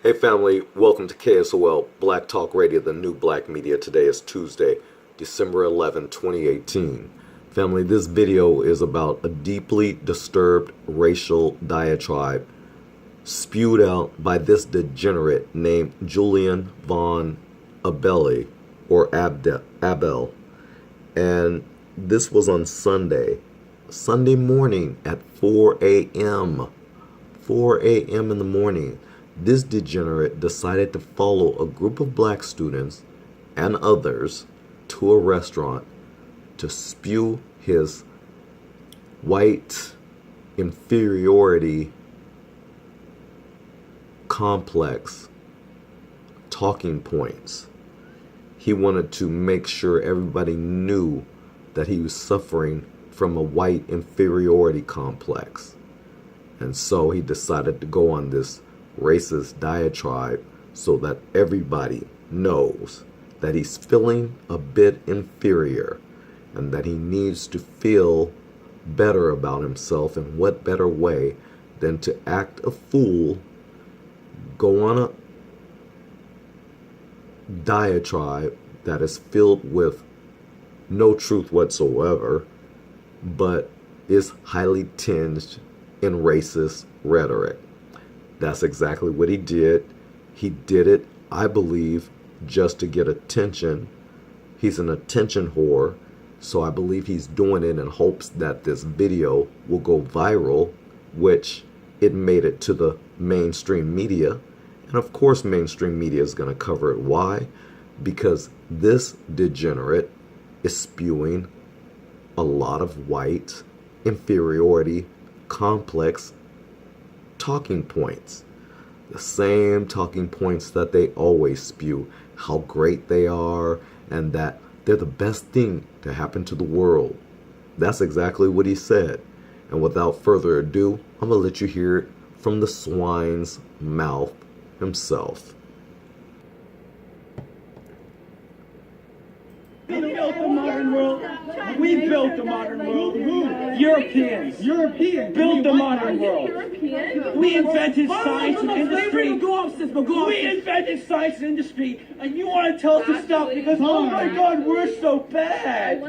Hey family, welcome to KSOL Black Talk Radio, the new black media. Today is Tuesday, December 11, 2018. Family, this video is about a deeply disturbed racial diatribe spewed out by this degenerate named Julien Abole, or Abel. And this was on Sunday morning at 4 a.m. 4 a.m. in the morning. This degenerate decided to follow a group of black students and others to a restaurant to spew his white inferiority complex talking points. He wanted to make sure everybody knew that he was suffering from a white inferiority complex. And so he decided to go on this racist diatribe so that everybody knows that he's feeling a bit inferior and that he needs to feel better about himself. And what better way than to act a fool, go on a diatribe that is filled with no truth whatsoever, but is highly tinged in racist rhetoric. That's exactly what he did. He did it, I believe, just to get attention. He's an attention whore, so I believe he's doing it in hopes that this video will go viral, which it made it to the mainstream media. And of course, mainstream media is going to cover it. Why? Because this degenerate is spewing a lot of white inferiority complex talking points. The same talking points that they always spew, how great they are and that they're the best thing to happen to the world. That's exactly what he said. And without further ado, I'm going to let you hear it from the swine's mouth himself. We built the modern world. We built the modern world. Europeans. Built the modern world. We invented science and industry. We invented science and industry, and you want to tell us to stop because, oh my God, we're so bad.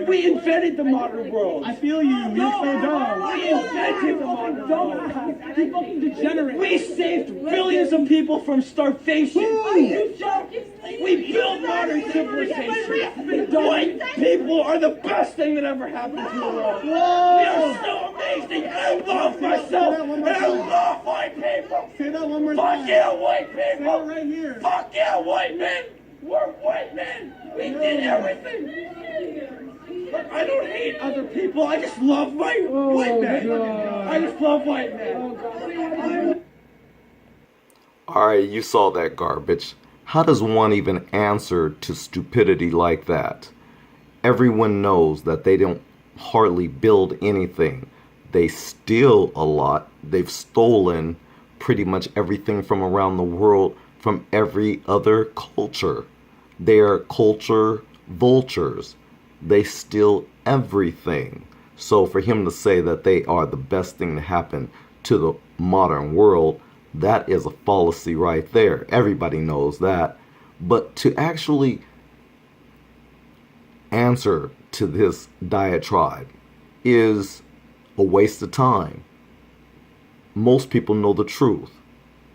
We invented the modern world. I feel you. You're so dumb. We invented the modern world. You fucking degenerate. We saved billions of people from starvation. We built modern civilization. White people are the best thing that ever happened to the world. We are so amazing. I love myself. And I love white people. Say that one more time. Fuck yeah, white people. Say it right here. Fuck yeah, white men. We're white men. We did everything. But I don't hate other people. I just love white men. God. I just love white men. Alright, you saw that garbage. How does one even answer to stupidity like that? Everyone knows that they don't hardly build anything. They steal a lot. They've stolen pretty much everything from around the world from every other culture. They are culture vultures. They steal everything. So for him to say that they are the best thing to happen to the modern world, that is a fallacy right there. Everybody knows that. But to actually answer to this diatribe is a waste of time. Most people know the truth.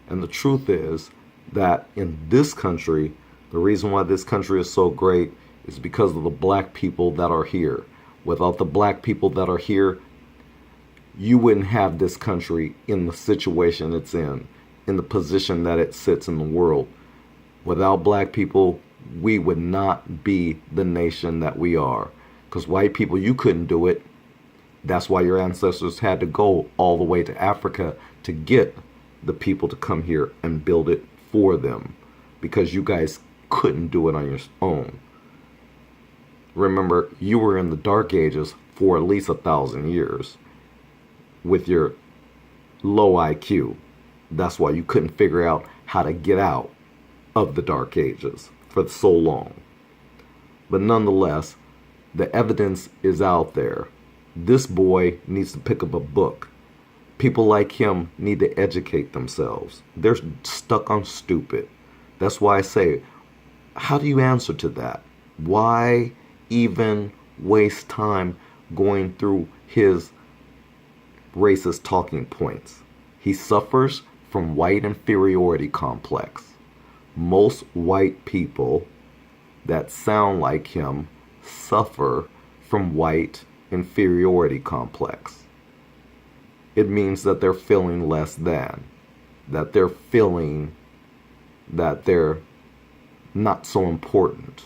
And the truth is that in this country, the reason why this country is so great is because of the black people that are here. Without the black people that are here, you wouldn't have this country in the situation it's in the position that it sits in the world. Without black people, we would not be the nation that we are. Because white people, you couldn't do it. That's why your ancestors had to go all the way to Africa to get the people to come here and build it for them. Because you guys couldn't do it on your own. Remember, you were in the Dark Ages for at least 1,000 years with your low IQ. That's why you couldn't figure out how to get out of the Dark Ages for so long. But nonetheless, the evidence is out there. This boy needs to pick up a book People like him need to educate themselves. They're stuck on stupid. That's why I say, how do you answer to that? Why even waste time going through his racist talking points? He suffers from white inferiority complex. Most white people that sound like him suffer from white inferiority complex. It means that they're feeling less than, that they're feeling that they're not so important.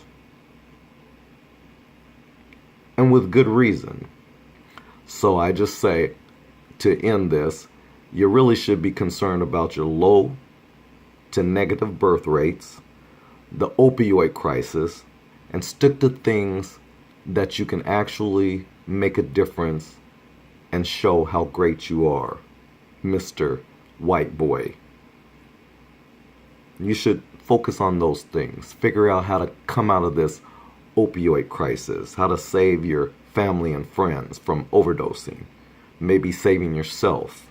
And with good reason. So I just say, to end this, you really should be concerned about your low to negative birth rates, the opioid crisis, and stick to things that you can actually make a difference and show how great you are, Mr. White Boy. You should focus on those things. Figure out how to come out of this opioid crisis, how to save your family and friends from overdosing, maybe saving yourself.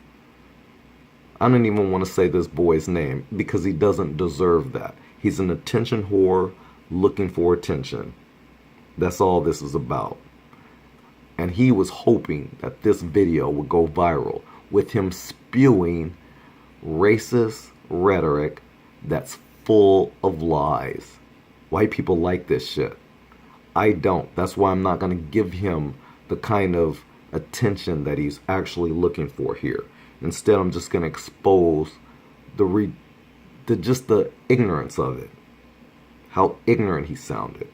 I don't even want to say this boy's name because he doesn't deserve that. He's an attention whore looking for attention. That's all this is about. And he was hoping that this video would go viral with him spewing racist rhetoric that's full of lies. White people like this shit. I don't. That's why I'm not going to give him the kind of attention that he's actually looking for here. Instead, I'm just going to expose just the ignorance of it. How ignorant he sounded.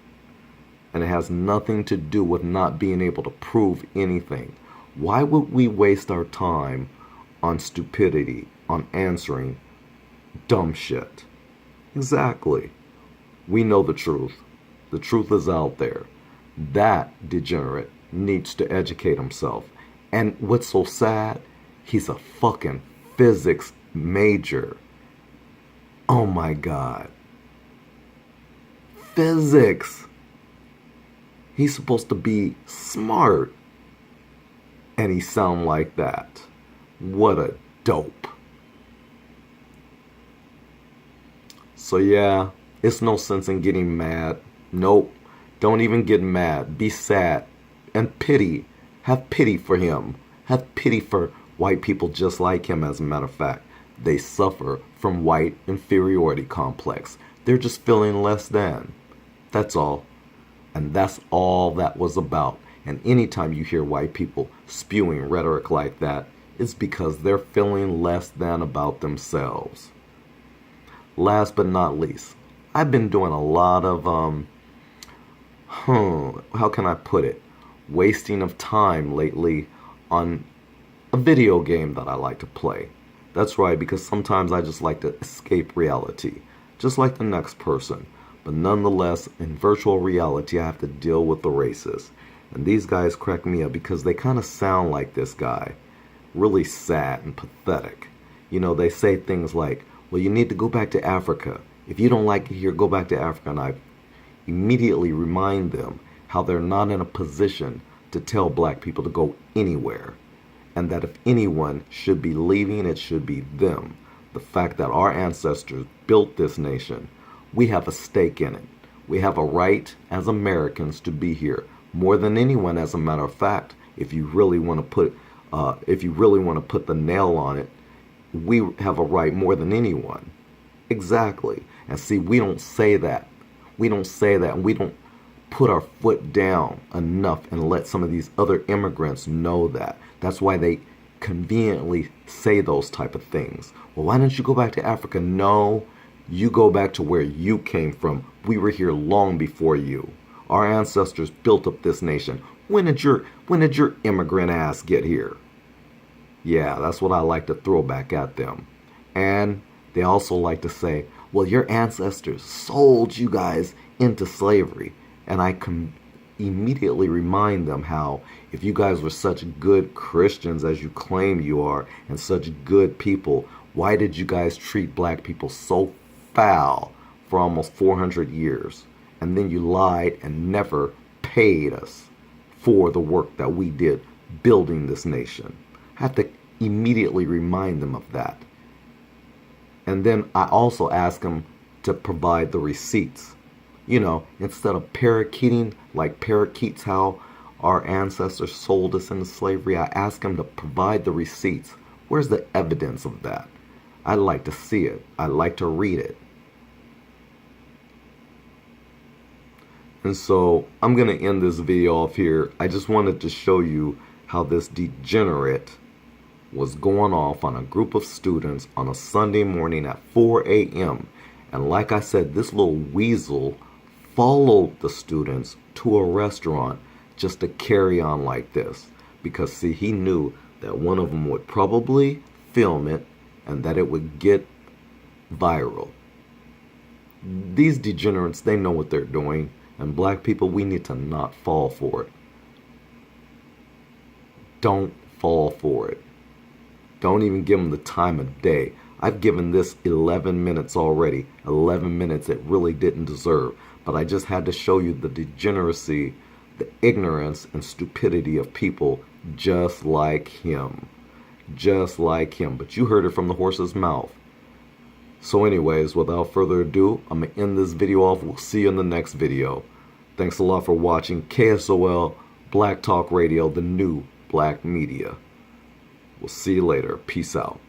And it has nothing to do with not being able to prove anything. Why would we waste our time on stupidity, on answering dumb shit? Exactly. We know the truth. The truth is out there. That degenerate needs to educate himself. And what's so sad, he's a fucking physics major. Oh my God. Physics. He's supposed to be smart. And he sound like that. What a dope. So yeah, it's no sense in getting mad. Nope. Don't even get mad. Be sad. And pity. Have pity for him. Have pity for white people just like him, as a matter of fact. They suffer from white inferiority complex. They're just feeling less than. That's all. And that's all that was about. And anytime you hear white people spewing rhetoric like that, it's because they're feeling less than about themselves. Last but not least, I've been doing a lot of, how can I put it? Wasting of time lately on a video game that I like to play. That's right, because sometimes I just like to escape reality, just like the next person. But nonetheless, in virtual reality, I have to deal with the racists. And these guys crack me up because they kind of sound like this guy. Really sad and pathetic. You know, they say things like, well, you need to go back to Africa. If you don't like it here, go back to Africa. And I immediately remind them how they're not in a position to tell black people to go anywhere. And that if anyone should be leaving, it should be them. The fact that our ancestors built this nation, we have a stake in it. We have a right as Americans to be here more than anyone. As a matter of fact, if you really want to put the nail on it, we have a right more than anyone. Exactly. And see, we don't say that. We don't say that, and we don't put our foot down enough and let some of these other immigrants know that. That's why they conveniently say those type of things. Well, why don't you go back to Africa? No, you go back to where you came from. We were here long before you. Our ancestors built up this nation. When did your immigrant ass get here? Yeah, that's what I like to throw back at them. And they also like to say, well, your ancestors sold you guys into slavery. And I can immediately remind them how if you guys were such good Christians as you claim you are and such good people, why did you guys treat black people so foul for almost 400 years? And then you lied and never paid us for the work that we did building this nation. I have to immediately remind them of that. And then I also ask them to provide the receipts. You know, instead of parakeeting, like parakeets how our ancestors sold us into slavery, I ask them to provide the receipts. Where's the evidence of that? I'd like to see it. I'd like to read it. And so I'm going to end this video off here. I just wanted to show you how this degenerate was going off on a group of students on a Sunday morning at 4 a.m. And like I said, this little weasel followed the students to a restaurant just to carry on like this. Because see, he knew that one of them would probably film it and that it would get viral. These degenerates, they know what they're doing. And black people, we need to not fall for it. Don't fall for it. Don't even give them the time of day. I've given this 11 minutes already. 11 minutes it really didn't deserve. But I just had to show you the degeneracy, the ignorance and stupidity of people just like him. Just like him. But you heard it from the horse's mouth. So anyways, without further ado, I'm going to end this video off. We'll see you in the next video. Thanks a lot for watching KSOL Black Talk Radio, the new black media. We'll see you later. Peace out.